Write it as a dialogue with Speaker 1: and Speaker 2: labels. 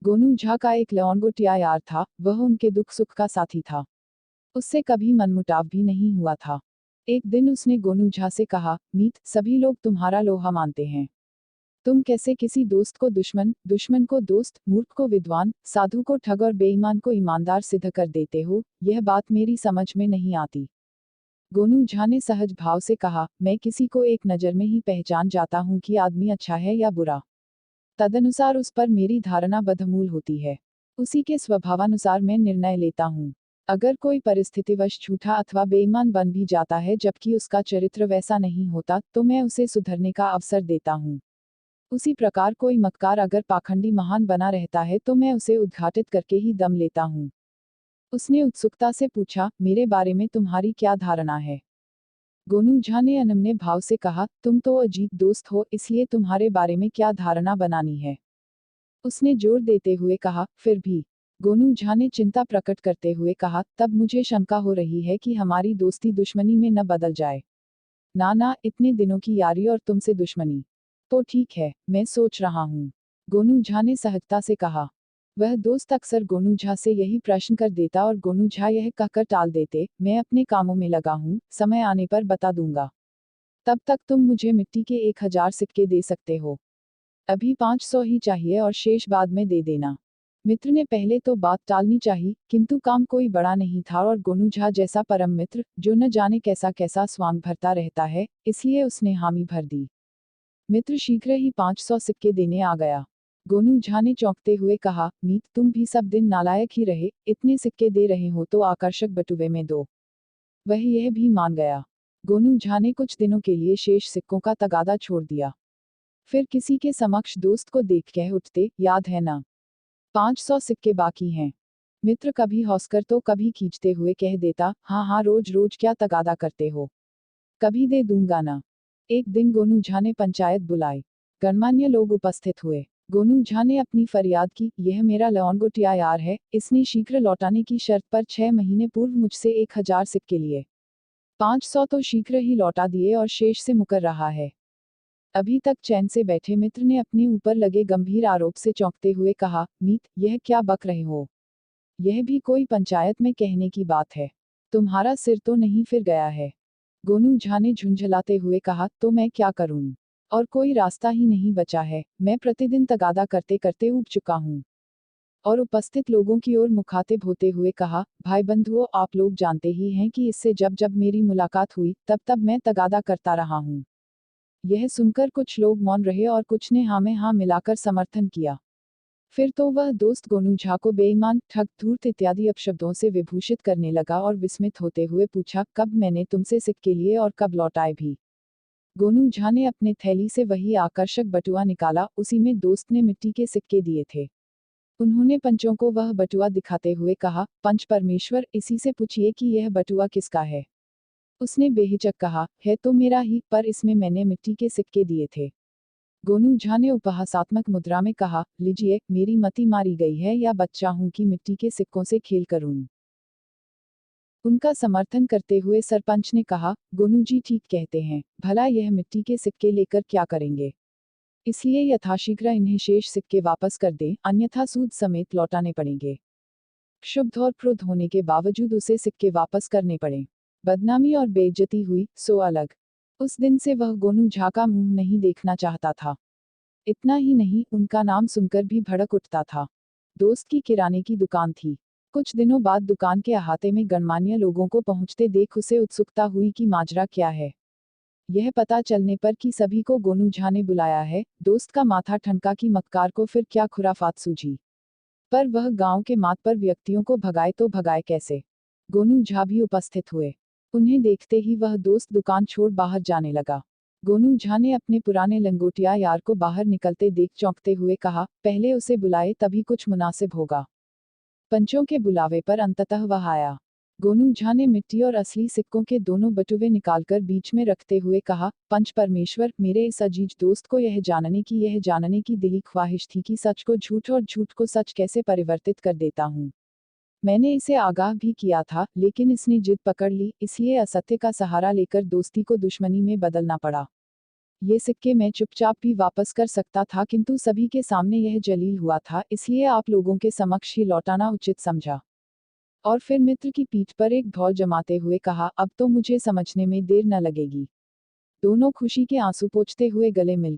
Speaker 1: गोनू झा का एक लौंगोटिया यार था, वह उनके दुख सुख का साथी था। उससे कभी मनमुटाव भी नहीं हुआ था। एक दिन उसने गोनू झा से कहा, मीत, सभी लोग तुम्हारा लोहा मानते हैं। तुम कैसे किसी दोस्त को दुश्मन, दुश्मन को दोस्त, मूर्ख को विद्वान, साधु को ठग और बेईमान को ईमानदार सिद्ध कर देते हो, यह बात मेरी समझ में नहीं आती। गोनू झा ने सहज भाव से कहा, मैं किसी को एक नज़र में ही पहचान जाता हूँ कि आदमी अच्छा है या बुरा। तदनुसार उस पर मेरी धारणा बदमूल होती है। उसी के स्वभावानुसार मैं निर्णय लेता हूँ। अगर कोई परिस्थितिवश झूठा अथवा बेईमान बन भी जाता है जबकि उसका चरित्र वैसा नहीं होता, तो मैं उसे सुधरने का अवसर देता हूँ। उसी प्रकार कोई मक्कार अगर पाखंडी महान बना रहता है तो मैं उसे उद्घाटित करके ही दम लेता हूँ। उसने उत्सुकता से पूछा, मेरे बारे में तुम्हारी क्या धारणा है? गोनू झा ने अनमने भाव से कहा, तुम तो अजीत दोस्त हो, इसलिए तुम्हारे बारे में क्या धारणा बनानी है? उसने जोर देते हुए कहा, फिर भी। गोनू झा ने चिंता प्रकट करते हुए कहा, तब मुझे शंका हो रही है कि हमारी दोस्ती दुश्मनी में न बदल जाए। ना ना, इतने दिनों की यारी और तुमसे दुश्मनी। तो ठीक है, मैं सोच रहा हूँ। गोनू झा ने सहजता से कहा। वह दोस्त अक्सर गोनू झा से यही प्रश्न कर देता और गोनू झा यह कहकर टाल देते, मैं अपने कामों में लगा हूँ, समय आने पर बता दूंगा। तब तक तुम मुझे मिट्टी के 1000 सिक्के दे सकते हो। अभी 500 ही चाहिए और शेष बाद में दे देना। मित्र ने पहले तो बात टालनी चाहिए, किंतु काम कोई बड़ा नहीं था और गोनू झा जैसा परम मित्र, जो न जाने कैसा कैसा स्वांग भरता रहता है, इसलिए उसने हामी भर दी। मित्र शीघ्र ही 500 सिक्के देने आ गया। गोनू झा ने चौंकते हुए कहा, मीत, तुम भी सब दिन नालायक ही रहे, इतने सिक्के दे रहे हो तो आकर्षक बटुए में दो। वह यह भी मान गया। गोनू झा ने कुछ दिनों के लिए शेष सिक्कों का तगादा छोड़ दिया। फिर किसी के समक्ष दोस्त को देख कह उठते, याद है ना, 500 सिक्के बाकी हैं। मित्र कभी हंसकर तो कभी खींचते हुए कह देता, हाँ हाँ, रोज रोज क्या तगादा करते हो, कभी दे दूंगा ना। एक दिन गोनू झा ने पंचायत बुलाई। गणमान्य लोग उपस्थित हुए। गोनू झा ने अपनी फरियाद की, यह मेरा लौंगोटिया यार है, इसने शीघ्र लौटाने की शर्त पर 6 महीने पूर्व मुझसे 1000 सिक्के लिए। 500 तो शीघ्र ही लौटा दिए और शेष से मुकर रहा है। अभी तक चैन से बैठे मित्र ने अपने ऊपर लगे गंभीर आरोप से चौंकते हुए कहा, मीत, यह क्या बक रहे हो? यह भी कोई पंचायत में कहने की बात है? तुम्हारा सिर तो नहीं फिर गया है? गोनू झा ने झुंझलाते हुए कहा, तो मैं क्या करूं? और कोई रास्ता ही नहीं बचा है, मैं प्रतिदिन तगादा करते करते ऊब चुका हूं। और उपस्थित लोगों की ओर मुखातिब होते हुए कहा, भाई बंधुओं, आप लोग जानते ही हैं कि इससे जब जब मेरी मुलाकात हुई तब तब मैं तगादा करता रहा हूं। यह सुनकर कुछ लोग मौन रहे और कुछ ने हाँ में हाँ मिलाकर समर्थन किया। फिर तो वह दोस्त गोनू झा को बेईमान, ठग, धूर्त इत्यादि अपशब्दों से विभूषित करने लगा और विस्मित होते हुए पूछा, कब मैंने तुमसे सिक्के लिए और कब लौटाए भी? गोनू झा ने अपने थैली से वही आकर्षक बटुआ निकाला, उसी में दोस्त ने मिट्टी के सिक्के दिए थे। उन्होंने पंचों को वह बटुआ दिखाते हुए कहा, पंच परमेश्वर, इसी से पूछिए कि यह बटुआ किसका है। उसने बेहिचक कहा, है तो मेरा ही, पर इसमें मैंने मिट्टी के सिक्के दिए थे। गोनू झा ने उपहासात्मक मुद्रा में कहा, लीजिए, मेरी मति मारी गई है या बच्चा हूं कि मिट्टी के सिक्कों से खेल करूं। उनका समर्थन करते हुए सरपंच ने कहा, गोनू जी ठीक कहते हैं, भला यह मिट्टी के सिक्के लेकर क्या करेंगे? इसलिए यथाशीघ्र इन्हें शेष सिक्के वापस कर दें, अन्यथा सूद समेत लौटाने पड़ेंगे। क्षुब्ध और क्रुद्ध होने के बावजूद उसे सिक्के वापस करने पड़े। बदनामी और बेइज्जती हुई, सो अलग। उस दिन से वह गोनू झा का मुंह नहीं देखना चाहता था। इतना ही नहीं, उनका नाम सुनकर भी भड़क उठता था। दोस्त की किराने की दुकान थी। कुछ दिनों बाद दुकान के अहाते में गणमान्य लोगों को पहुंचते देख उसे उत्सुकता हुई कि माजरा क्या है। यह पता चलने पर कि सभी को गोनू झा ने बुलाया है, दोस्त का माथा ठनका कि मक्कार को फिर क्या खुराफात सूझी। पर वह गांव के मात पर व्यक्तियों को भगाए तो भगाए कैसे? गोनू झा भी उपस्थित हुए। उन्हें देखते ही वह दोस्त दुकान छोड़ बाहर जाने लगा। गोनू झा ने अपने पुराने लंगोटिया यार को बाहर निकलते देख चौंकते हुए कहा, पहले उसे बुलाए तभी कुछ मुनासिब होगा। पंचों के बुलावे पर अंततः वह आया। गोनू झा ने मिट्टी और असली सिक्कों के दोनों बटुए निकालकर बीच में रखते हुए कहा, पंच परमेश्वर, मेरे इस अजीज दोस्त को यह जानने की दिली ख्वाहिश थी कि सच को झूठ और झूठ को सच कैसे परिवर्तित कर देता हूँ। मैंने इसे आगाह भी किया था, लेकिन इसने जिद पकड़ ली, इसलिए असत्य का सहारा लेकर दोस्ती को दुश्मनी में बदलना पड़ा। ये सिक्के मैं चुपचाप भी वापस कर सकता था, किंतु सभी के सामने यह जलील हुआ था, इसलिए आप लोगों के समक्ष ही लौटाना उचित समझा। और फिर मित्र की पीठ पर एक धौल जमाते हुए कहा, अब तो मुझे समझने में देर न लगेगी। दोनों खुशी के आंसू पोंछते हुए गले मिल गए।